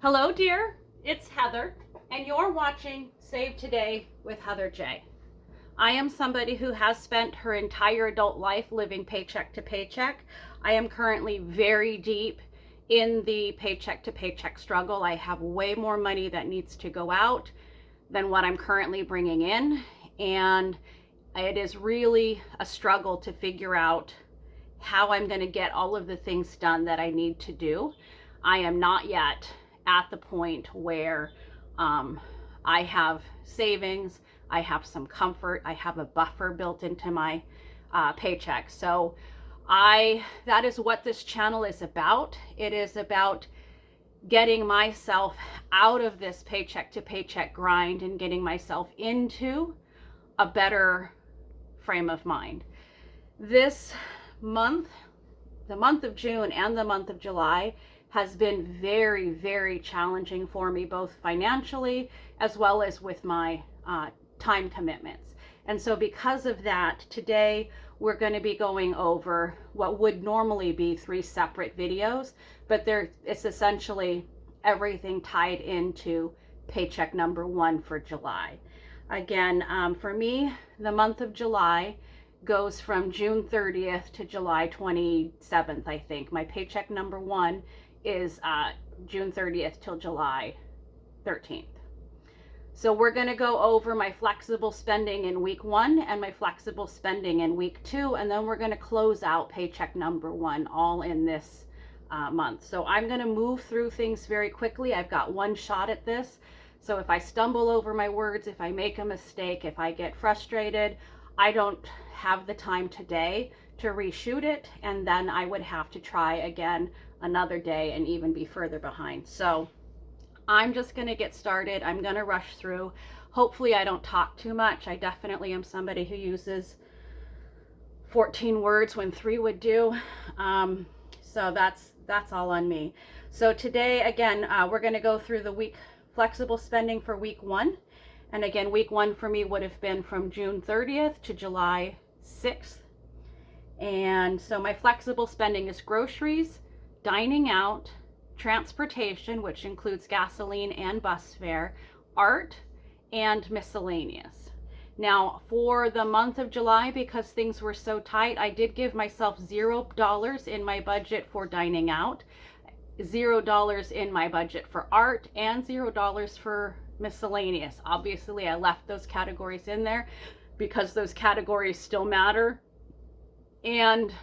Hello, dear. It's Heather, and you're watching Save Today with Heather J. I am somebody who has spent her entire adult life living paycheck to paycheck. I am currently very deep in the paycheck to paycheck struggle. I have way more money that needs to go out than what I'm currently bringing in, and it is really a struggle to figure out how I'm going to get all of the things done that I need to do. I am not yet at the point where I have savings, I have some comfort, I have a buffer built into my paycheck. So that is what this channel is about. It is about getting myself out of this paycheck to paycheck grind and getting myself into a better frame of mind. This month, the month of June and the month of July, has been very, very challenging for me, both financially as well as with my time commitments. And so because of that, today we're going to be going over what would normally be 3 separate videos, but it's essentially everything tied into paycheck number 1 for July. Again, for me, the month of July goes from June 30th to July 27th, I think. My paycheck number 1 is June 30th till July 13th. So we're going to go over my flexible spending in week 1 and my flexible spending in week 2, and then we're going to close out paycheck number 1 all in this month. So I'm going to move through things very quickly. I've got one shot at this. So if I stumble over my words, if I make a mistake, if I get frustrated, I don't have the time today to reshoot it, and then I would have to try again another day and even be further behind. So I'm just going to get started. I'm going to rush through. Hopefully I don't talk too much. I definitely am somebody who uses 14 words when 3 would do. So that's all on me. So today, again, we're going to go through the week flexible spending for week 1. And again, week 1 for me would have been from June 30th to July 6th. And so my flexible spending is groceries, dining out, transportation, which includes gasoline and bus fare, art, and miscellaneous. Now, for the month of July, because things were so tight, I did give myself $0 in my budget for dining out, $0 in my budget for art, and $0 for miscellaneous. Obviously, I left those categories in there because those categories still matter. And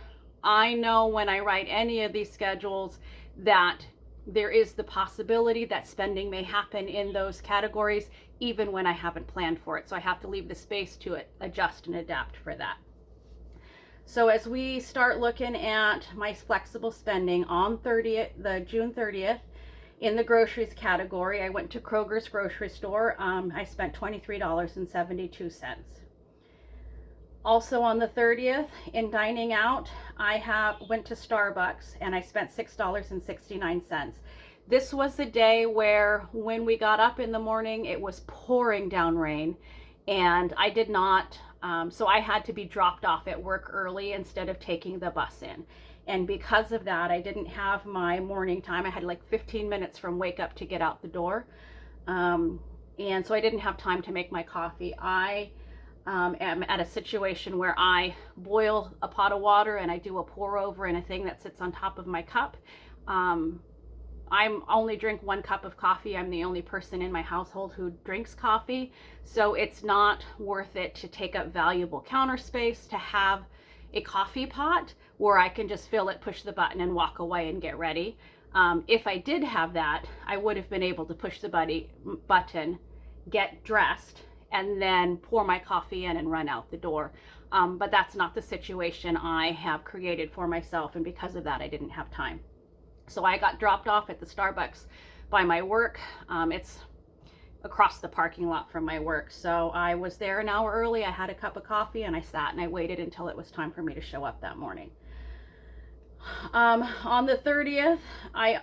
I know when I write any of these schedules that there is the possibility that spending may happen in those categories even when I haven't planned for it. So I have to leave the space to adjust and adapt for that. So as we start looking at my flexible spending on the June 30th, in the groceries category, I went to Kroger's grocery store. I spent $23.72. Also on the 30th, in dining out, I went to Starbucks and I spent $6.69. This was the day where when we got up in the morning, it was pouring down rain, and I did not, so I had to be dropped off at work early instead of taking the bus in. And because of that, I didn't have my morning time. I had like 15 minutes from wake up to get out the door. And so I didn't have time to make my coffee. I am at a situation where I boil a pot of water and I do a pour over in a thing that sits on top of my cup. I only drink 1 cup of coffee. I'm the only person in my household who drinks coffee. So it's not worth it to take up valuable counter space to have a coffee pot where I can just fill it, push the button, and walk away and get ready. If I did have that, I would have been able to push the button, get dressed, and then pour my coffee in and run out the door. But that's not the situation I have created for myself, and because of that, I didn't have time. So I got dropped off at the Starbucks by my work. It's across the parking lot from my work. So I was there an hour early. I had a cup of coffee and I sat and I waited until it was time for me to show up that morning. On the 30th, I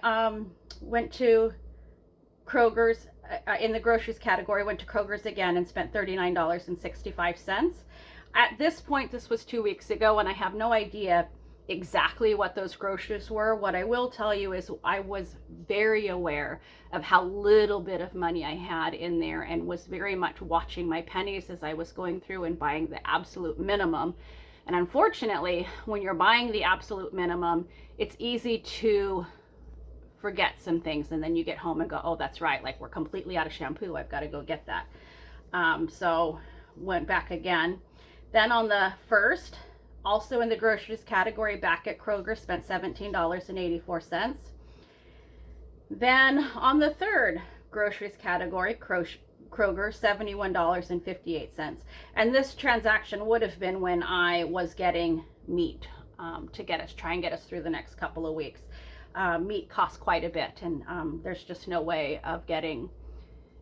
went to Kroger's in the groceries category, went to Kroger's again and spent $39.65. At this point, this was 2 weeks ago, and I have no idea exactly what those groceries were. What I will tell you is I was very aware of how little bit of money I had in there, and was very much watching my pennies as I was going through and buying the absolute minimum. And unfortunately, when you're buying the absolute minimum, it's easy to forget some things, and then you get home and go, oh, that's right, like we're completely out of shampoo, I've got to go get that. So went back again. Then on the 1st, also in the groceries category, back at Kroger, spent $17.84. Then on the 3rd, groceries category, Kroger, $71.58. And this transaction would have been when I was getting meat to try and get us through the next couple of weeks. Meat costs quite a bit, and there's just no way of getting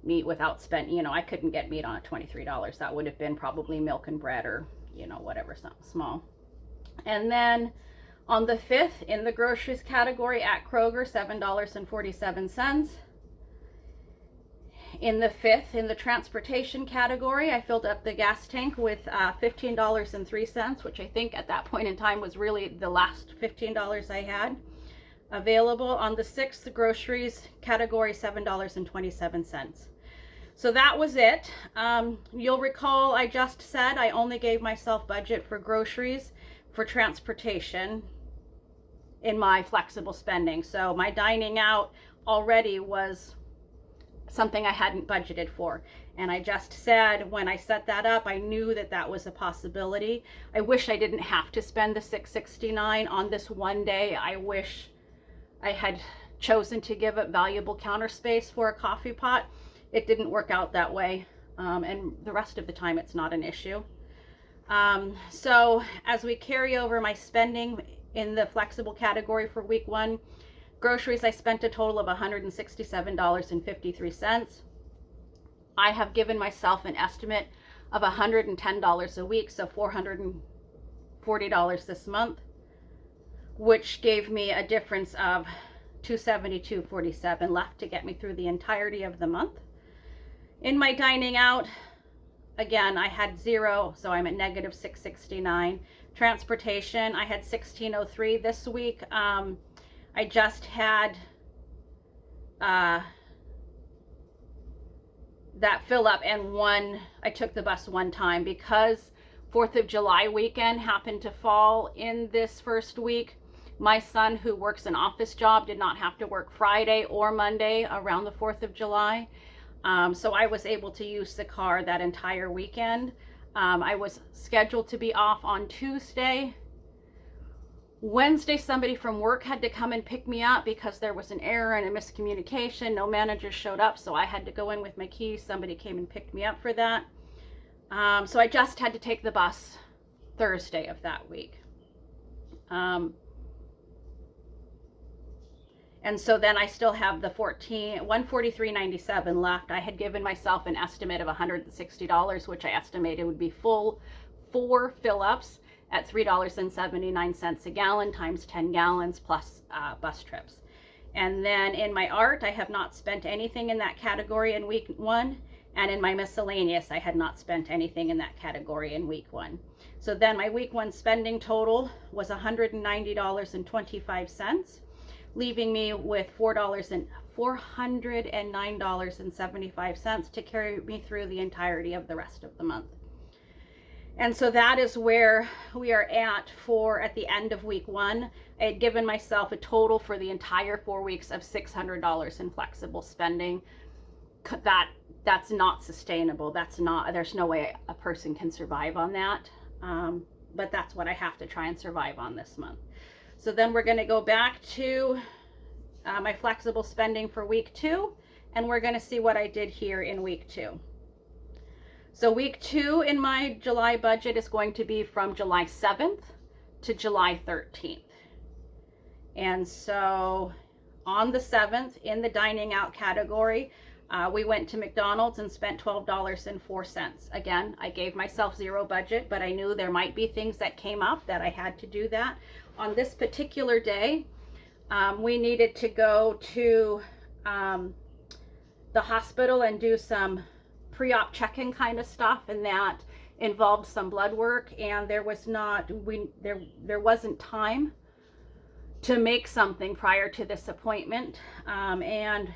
meat without spending, I couldn't get meat on at $23. That would have been probably milk and bread, or, whatever, something small. And then on the 5th, in the groceries category at Kroger, $7.47. In the 5th, in the transportation category, I filled up the gas tank with $15.03, which I think at that point in time was really the last $15 I had available. On the 6th, the groceries category, $7.27. So that was it. You'll recall I just said I only gave myself budget for groceries, for transportation in my flexible spending. So my dining out already was something I hadn't budgeted for. And I just said, when I set that up, I knew that that was a possibility. I wish I didn't have to spend the $6.69 on this one day. I wish I had chosen to give up valuable counter space for a coffee pot. It didn't work out that way. And the rest of the time, it's not an issue. So as we carry over my spending in the flexible category for week 1, groceries, I spent a total of $167.53. I have given myself an estimate of $110 a week, so $440 this month, which gave me a difference of $272.47 left to get me through the entirety of the month. In my dining out, again, I had 0, so I'm at negative $669. Transportation, I had $1603 this week. I just had that fill up, and I took the bus one time because 4th of July weekend happened to fall in this first week. My son, who works an office job, did not have to work Friday or Monday around the 4th of July. So I was able to use the car that entire weekend. I was scheduled to be off on Tuesday. Wednesday, somebody from work had to come and pick me up because there was an error and a miscommunication. No manager showed up, so I had to go in with my keys. Somebody came and picked me up for that. So I just had to take the bus Thursday of that week. And so then I still have the $143.97 left. I had given myself an estimate of $160, which I estimated would be full 4 fill-ups at $3.79 a gallon times 10 gallons plus bus trips. And then in my art, I have not spent anything in that category in week 1. And in my miscellaneous, I had not spent anything in that category in week 1. So then my week 1 spending total was $190.25. Leaving me with $409.75 to carry me through the entirety of the rest of the month. And so that is where we are at the end of week 1. I had given myself a total for the entire 4 weeks of $600 in flexible spending. That's not sustainable. There's no way a person can survive on that. But that's what I have to try and survive on this month. So then we're going to go back to my flexible spending for week 2, and we're going to see what I did here in week 2. So week 2 in my July budget is going to be from July 7th to July 13th. And so on the 7th, in the dining out category, we went to McDonald's and spent $12.04. Again, I gave myself 0 budget, but I knew there might be things that came up that I had to do that. On this particular day, we needed to go to the hospital and do some pre-op check-in kind of stuff, and that involved some blood work, and there wasn't time to make something prior to this appointment, and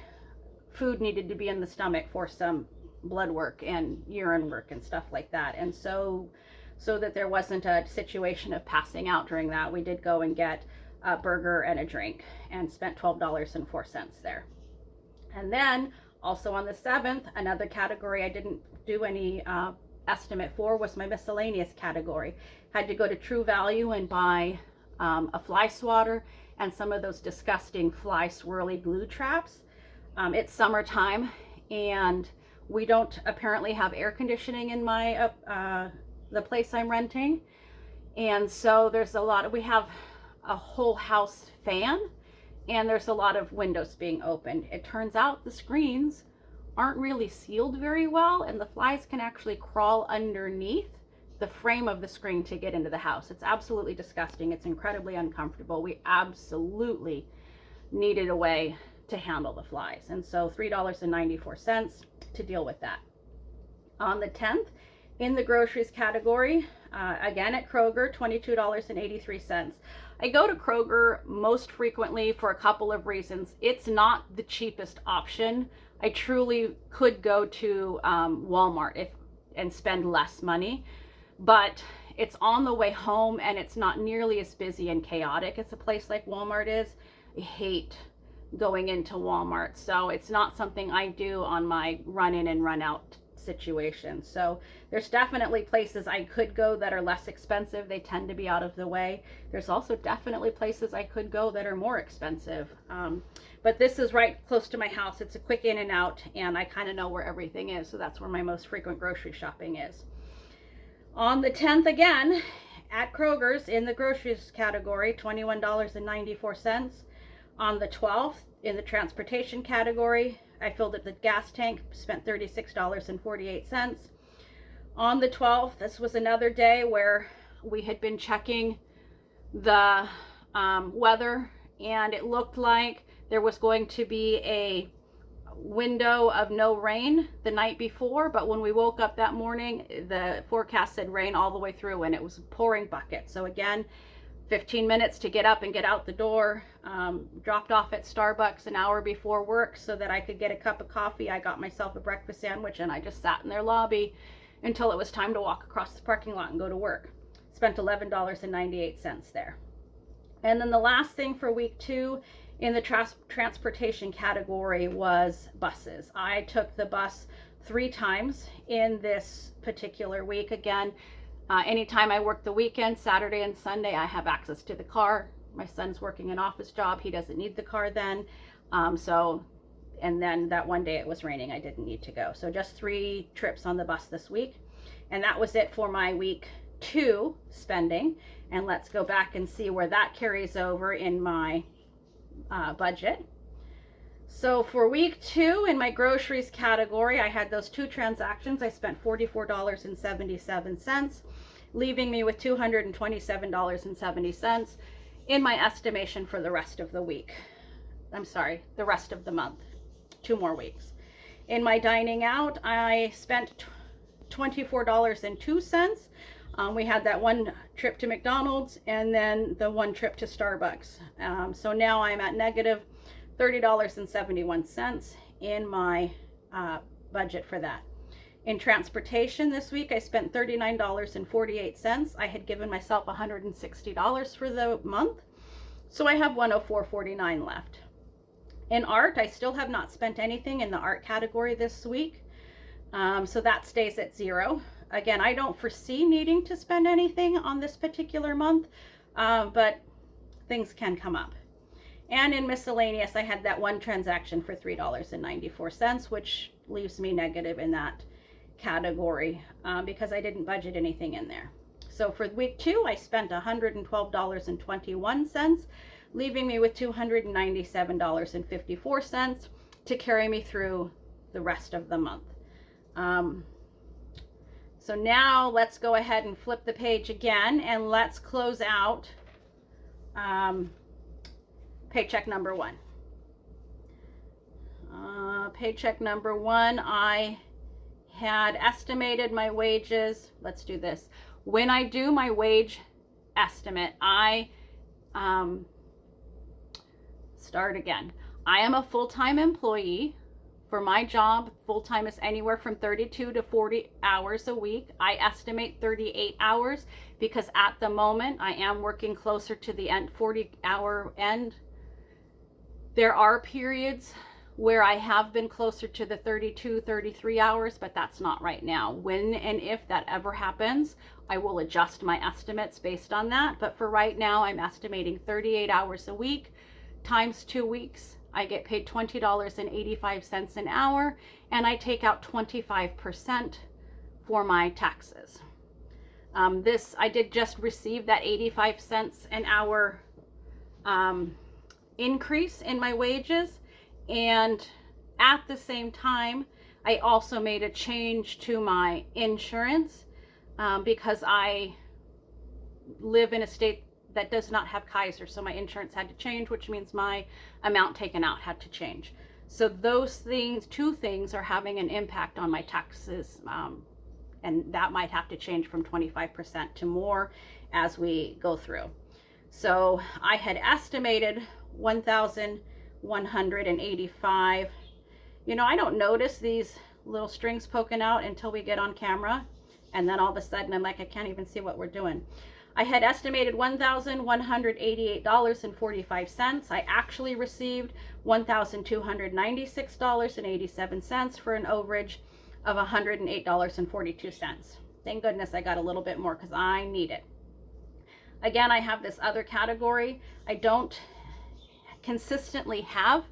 food needed to be in the stomach for some blood work and urine work and stuff like that. And so that there wasn't a situation of passing out during that, we did go and get a burger and a drink and spent $12.04 there. And then also on the 7th, another category I didn't do any estimate for was my miscellaneous category. Had to go to True Value and buy a fly swatter and some of those disgusting fly swirly glue traps. It's summertime, and we don't apparently have air conditioning in my the place I'm renting, and so there's we have a whole house fan, and there's a lot of windows being opened. It turns out the screens aren't really sealed very well, and the flies can actually crawl underneath the frame of the screen to get into the house. It's absolutely disgusting. It's incredibly uncomfortable. We absolutely needed a way to handle the flies, and so $3.94 to deal with that. On the 10th, in the groceries category, again at Kroger, $22.83. I go to Kroger most frequently for a couple of reasons. It's not the cheapest option. I truly could go to Walmart and spend less money, but it's on the way home and it's not nearly as busy and chaotic as a place like Walmart is. I hate going into Walmart, so it's not something I do on my run in and run out situation. So there's definitely places I could go that are less expensive. They tend to be out of the way. There's also definitely places I could go that are more expensive, but this is right close to my house. It's a quick in and out, and I kind of know where everything is, so that's where my most frequent grocery shopping is. On the 10th, again at Kroger's in the groceries category, $21.94. On the 12th, in the transportation category, I filled up the gas tank, spent $36.48. On the 12th, this was another day where we had been checking the weather, and it looked like there was going to be a window of no rain the night before, but when we woke up that morning, the forecast said rain all the way through, and it was pouring buckets. So again, 15 minutes to get up and get out the door. Dropped off at Starbucks an hour before work so that I could get a cup of coffee. I got myself a breakfast sandwich, and I just sat in their lobby until it was time to walk across the parking lot and go to work. Spent $11.98 there. And then the last thing for week 2 in the transportation category was buses. I took the bus 3 times in this particular week. Again, anytime I work the weekend, Saturday and Sunday, I have access to the car. My son's working an office job. He doesn't need the car then. And then that one day it was raining. I didn't need to go. So just 3 trips on the bus this week. And that was it for my week 2 spending. And let's go back and see where that carries over in my budget. So for week 2 in my groceries category, I had those 2 transactions. I spent $44.77, leaving me with $227.70 in my estimation for the rest of the week. I'm sorry, the rest of the month. 2 more weeks. In my dining out, I spent $24.02. We had that 1 trip to McDonald's and then the 1 trip to Starbucks. So now I'm at negative $30.71 in my budget for that. In transportation this week, I spent $39.48. I had given myself $160 for the month, so I have $104.49 left. In art, I still have not spent anything in the art category this week, so that stays at 0. Again, I don't foresee needing to spend anything on this particular month, but things can come up. And in miscellaneous, I had that 1 transaction for $3.94, which leaves me negative in that category because I didn't budget anything in there. So for week 2, I spent $112.21, leaving me with $297.54 to carry me through the rest of the month. So now let's go ahead and flip the page again, and let's close out paycheck number 1. Paycheck number 1, I had estimated my wages. Let's do this. When I do my wage estimate, I start again. I am a full-time employee. For my job, full-time is anywhere from 32 to 40 hours a week. I estimate 38 hours because at the moment I am working closer to the end, 40-hour end. There are periods where I have been closer to the 32, 33 hours, but that's not right now. When and if that ever happens, I will adjust my estimates based on that. But for right now, I'm estimating 38 hours a week times 2 weeks. I get paid $20.85 an hour, and I take out 25% for my taxes. I did just receive that 85 cents an hour increase in my wages, and at the same time, I also made a change to my insurance because I live in a state that does not have Kaiser, so my insurance had to change, which means my amount taken out had to change. So those things, two things, are having an impact on my taxes, and that might have to change from 25% to more as we go through. So I had estimated 1,185. You know, I don't notice these little strings poking out until we get on camera, and then all of a sudden I'm like, I can't even see what we're doing. I had estimated $1,188.45. I actually received $1,296.87 for an overage of $108.42. Thank goodness I got a little bit more because I need it. Again, I have this other category. I don't consistently have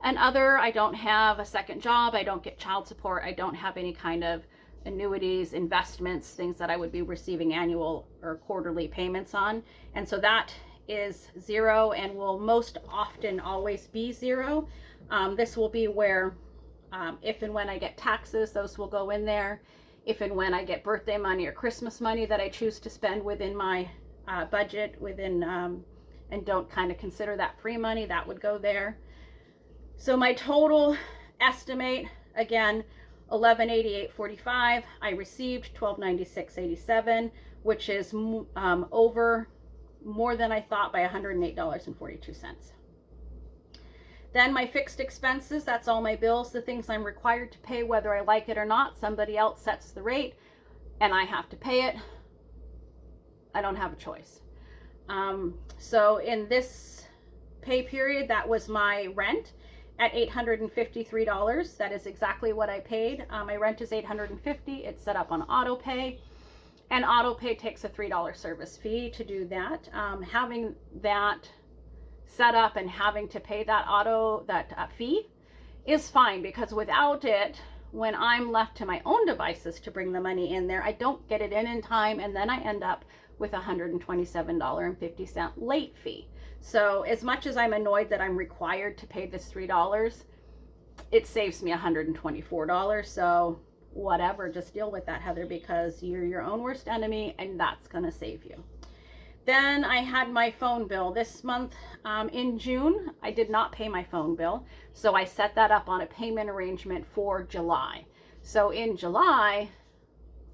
an other. I don't have a second job. I don't get child support. I don't have any kind of annuities, investments, things that I would be receiving annual or quarterly payments on. And so that is zero and will most often always be zero. This will be where if and when I get taxes, those will go in there. If and when I get birthday money or Christmas money that I choose to spend within my budget, and don't kind of consider that free money, that would go there. So my total estimate, again, $1,188.45. I received $1,296.87, which is over more than I thought by $108.42. Then my fixed expenses, that's all my bills, the things I'm required to pay whether I like it or not. Somebody else sets the rate and I have to pay it. I don't have a choice. So in this pay period, that was my rent at $853. That is exactly what I paid. My rent is $850. It's set up on auto pay, and auto pay takes a $3 service fee to do that. Having that set up and having to pay that fee is fine, because without it, when I'm left to my own devices to bring the money in there, I don't get it in time, and then I end up with $127.50 late fee. So as much as I'm annoyed that I'm required to pay this $3, it saves me $124. So whatever, just deal with that, Heather, because you're your own worst enemy, and that's going to save you. Then I had my phone bill this month. In June, I did not pay my phone bill, so I set that up on a payment arrangement for July. So in July,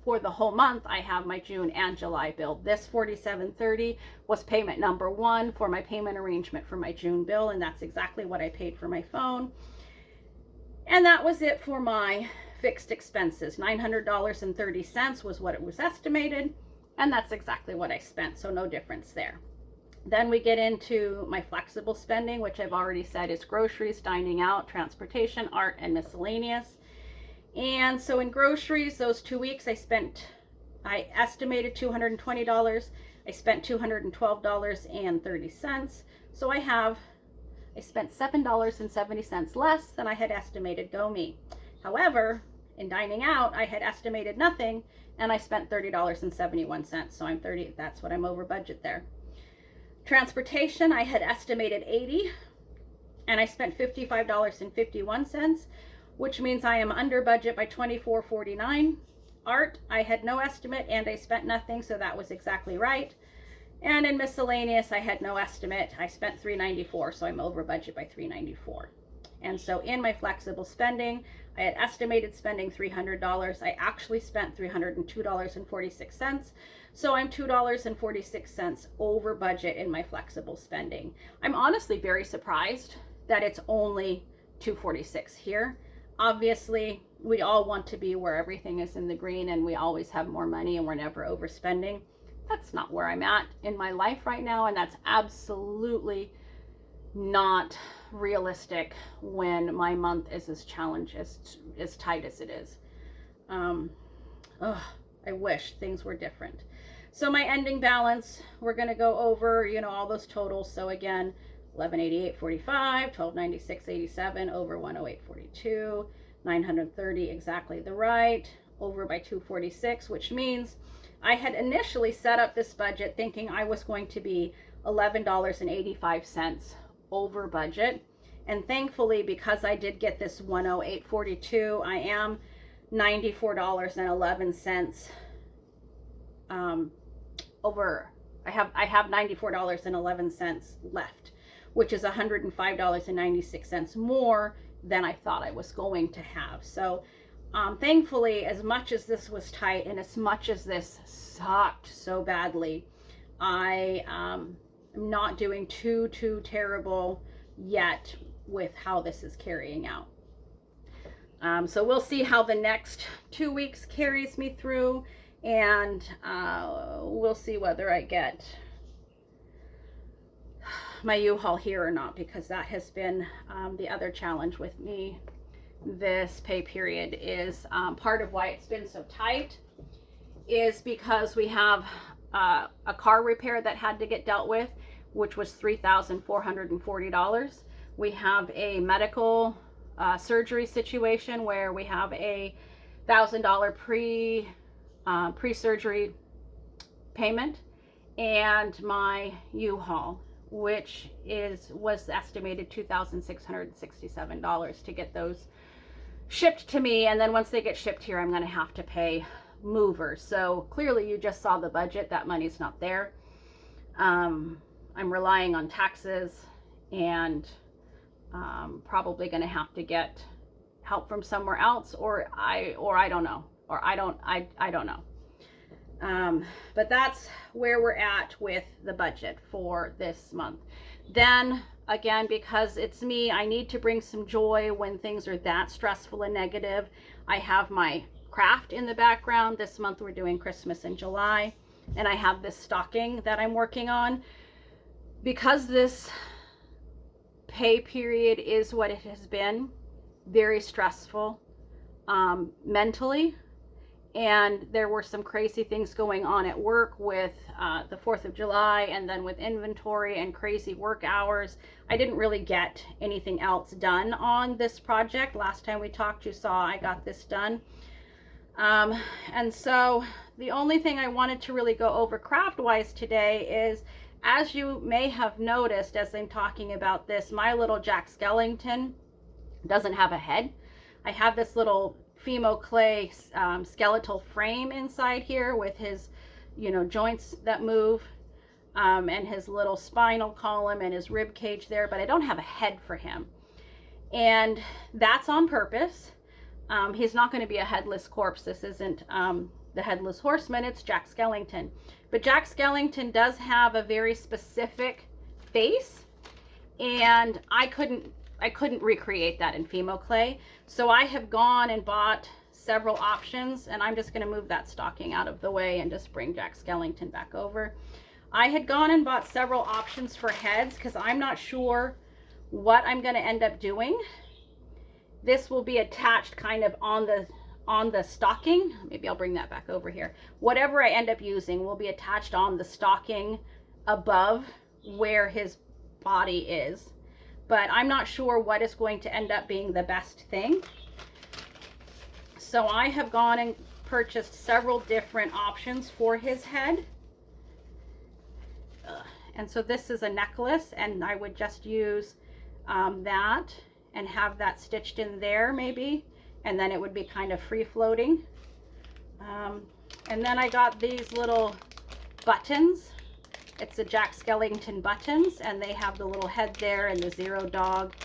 for the whole month, I have my June and July bill. This $47.30 was payment number 1 for my payment arrangement for my June bill, and that's exactly what I paid for my phone. And that was it for my fixed expenses. $900.30 was what it was estimated, and that's exactly what I spent, so no difference there. Then we get into my flexible spending, which I've already said is groceries, dining out, transportation, art, and miscellaneous. And so in groceries, those 2 weeks I estimated $220. I spent $212.30. So I spent $7.70 less than I had estimated. Go me. However, in dining out, I had estimated nothing, and I spent $30.71. So that's what I'm over budget there. Transportation, I had estimated $80, and I spent $55.51, which means I am under budget by $24.49. Art, I had no estimate and I spent nothing, so that was exactly right. And in miscellaneous, I had no estimate. I spent $394, so I'm over budget by $394. And so in my flexible spending, I had estimated spending $300. I actually spent $302.46. So I'm $2.46 over budget in my flexible spending. I'm honestly very surprised that it's only $246 here. Obviously, we all want to be where everything is in the green and we always have more money and we're never overspending. That's not where I'm at in my life right now, and that's absolutely not realistic when my month is as challenged, as tight as it is. I wish things were different. So my ending balance, we're going to go over, you know, all those totals. So again, 1188.45, 1296.87 over 108.42, 930 exactly the right, over by 246, which means I had initially set up this budget thinking I was going to be $11.85 over budget. And thankfully, because I did get this 108.42, I am $94.11 over. I have $94.11 left, which is $105.96 more than I thought I was going to have. So thankfully, as much as this was tight and as much as this sucked so badly, I am not doing too terrible yet with how this is carrying out. So we'll see how the next 2 weeks carries me through, and we'll see whether I get my U-Haul here or not, because that has been the other challenge with me this pay period. Is part of why it's been so tight is because we have a car repair that had to get dealt with, which was $3,440. We have a medical surgery situation where we have a $1,000 pre-surgery payment, and my U-Haul, which was estimated $2,667 to get those shipped to me. And then once they get shipped here, I'm going to have to pay movers. So clearly you just saw the budget. That money's not there. I'm relying on taxes, and probably going to have to get help from somewhere else, or I don't know, or I don't know. But that's where we're at with the budget for this month. Then again, because it's me, I need to bring some joy when things are that stressful and negative. I have my craft in the background. This month we're doing Christmas in July, and I have this stocking that I'm working on. Because this pay period is what it has been, very stressful mentally, and there were some crazy things going on at work with the 4th of July, and then with inventory and crazy work hours. I didn't really get anything else done on this project. Last time we talked, you saw I got this done. And so the only thing I wanted to really go over craft-wise today is, as you may have noticed as I'm talking about this, my little Jack Skellington doesn't have a head. I have this little Fimo clay skeletal frame inside here with his, you know, joints that move, and his little spinal column and his rib cage there, but I don't have a head for him. And that's on purpose. He's not going to be a headless corpse. This isn't the Headless Horseman, it's Jack Skellington. But Jack Skellington does have a very specific face, and I couldn't recreate that in Fimo clay. So I have gone and bought several options, and I'm just going to move that stocking out of the way and just bring Jack Skellington back over. I had gone and bought several options for heads because I'm not sure what I'm going to end up doing. This will be attached kind of on the stocking. Maybe I'll bring that back over here. Whatever I end up using will be attached on the stocking above where his body is. But I'm not sure what is going to end up being the best thing. So I have gone and purchased several different options for his head. And so this is a necklace, and I would just use that and have that stitched in there maybe. And then it would be kind of free floating. And then I got these little buttons. It's the Jack Skellington buttons, and they have the little head there and the zero dog.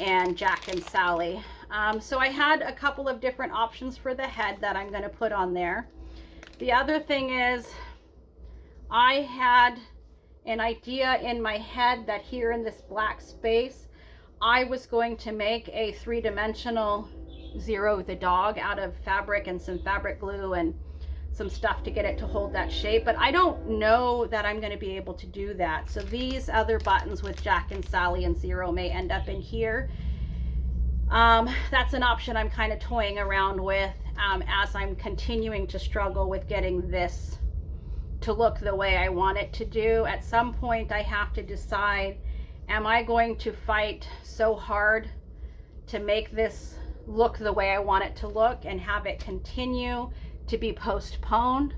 and Jack and Sally. So I had a couple of different options for the head that I'm going to put on there. The other thing is, I had an idea in my head that here in this black space, I was going to make a three-dimensional Zero the dog out of fabric and some fabric glue and some stuff to get it to hold that shape, but I don't know that I'm going to be able to do that. So these other buttons with Jack and Sally and Zero may end up in here. That's an option I'm kind of toying around with as I'm continuing to struggle with getting this to look the way I want it to do. At some point I have to decide, am I going to fight so hard to make this look the way I want it to look and have it continue to be postponed,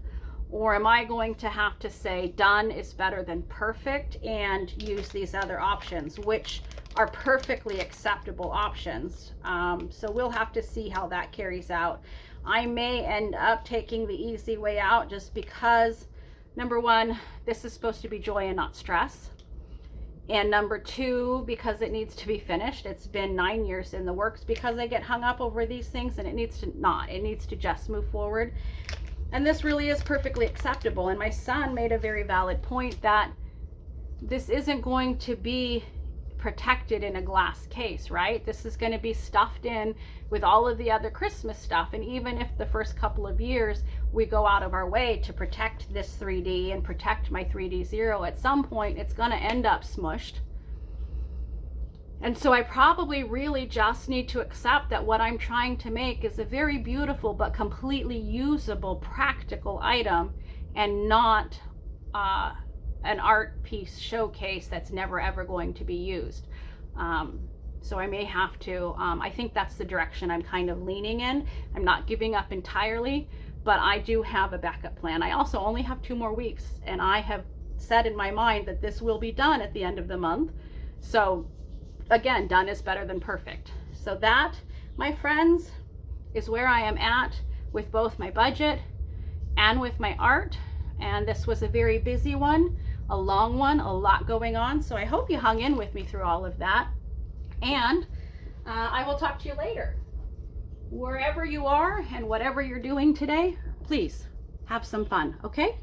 or am I going to have to say done is better than perfect and use these other options, which are perfectly acceptable options. So we'll have to see how that carries out. I may end up taking the easy way out just because, number one, this is supposed to be joy and not stress. And number two, because it needs to be finished. It's been 9 years in the works because I get hung up over these things, and it needs to not. It needs to just move forward. And this really is perfectly acceptable. And my son made a very valid point that this isn't going to be protected in a glass case, right? This is going to be stuffed in with all of the other Christmas stuff. And even if the first couple of years we go out of our way to protect this 3D and protect my 3D Zero, at some point it's going to end up smushed. And so I probably really just need to accept that what I'm trying to make is a very beautiful but completely usable, practical item, and not an art piece showcase that's never ever going to be used. So I may have to, I think that's the direction I'm kind of leaning in. I'm not giving up entirely, but I do have a backup plan. I also only have 2 more weeks, and I have said in my mind that this will be done at the end of the month. So again, done is better than perfect. So that, my friends, is where I am at with both my budget and with my art. And this was a very busy one, a long one, a lot going on. So I hope you hung in with me through all of that. And I will talk to you later. Wherever you are and whatever you're doing today, please have some fun, okay?